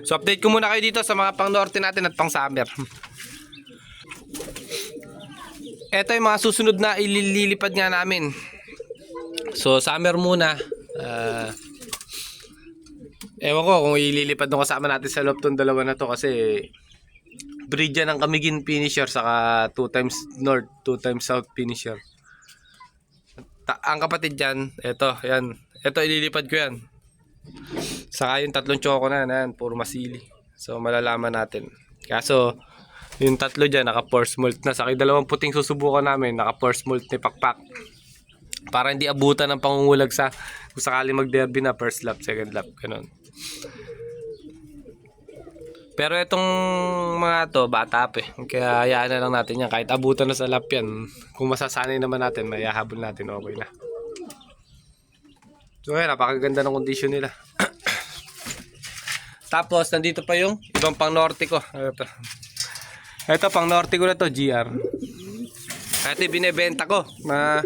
So update ko muna kayo dito sa mga pang norte natin at pang summer. Ito yung mga susunod na ililipad nga namin. So summer muna. Ewan ko kung ililipad nung kasama natin sa loob tong dalawa na to kasi breed yan ng Camiguin finisher saka 2 times north 2 times south finisher. Ang kapatid dyan, ito, yan. Ito ililipad ko yan. Saka yung tatlong choco na yan, puro masili. So malalaman natin. Kaso yung tatlo dyan naka force molt na. Saka yung dalawang puting susubukan namin naka force molt ni Pakpak. Para hindi abutan ng pangungulag sa kung sakali mag derby na first lap, second lap, ganun. Pero itong mga to bata pa eh. Kaya hayaan na lang natin yan. Kahit abutan na sa lap yan, kung masasanay naman natin, may hahabol natin, okay na. So yan, napakaganda ng kondisyon nila. Tapos nandito pa yung ibang pang norte ko. Ito pang norte ko na to, GR. Ito binebenta ko na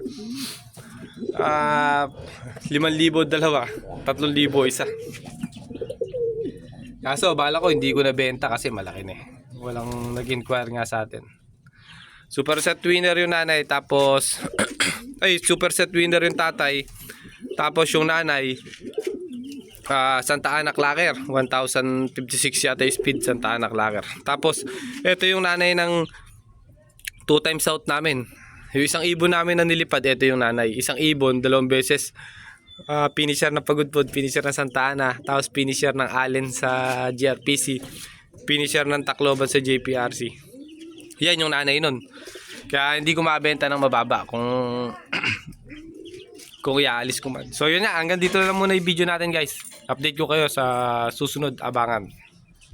5,000 dalawa, 3,000 isa. Kaso bala ko hindi ko nabenta kasi malaki na eh. Walang nag-inquire nga sa atin. Super set winner yung nanay, tapos ay super set winner yung tatay. Tapos yung nanay Santa Ana Clacker 1056 yata yung speed Santa Ana Clacker. Tapos ito yung nanay ng 2 times out namin. Yung isang ibon namin na nilipad, ito yung nanay. Isang ibon, 2 beses finisher ng Pagudpod, finisher ng Santa Ana, tapos finisher ng Allen sa GRPC, finisher ng Tacloban sa JPRC. Yan yung nanay nun. Kaya hindi ko mabenta ng mababa kung kung iaalis ko man. So yun na, hanggang dito na lang muna yung video natin guys. Update ko kayo sa susunod, abangan.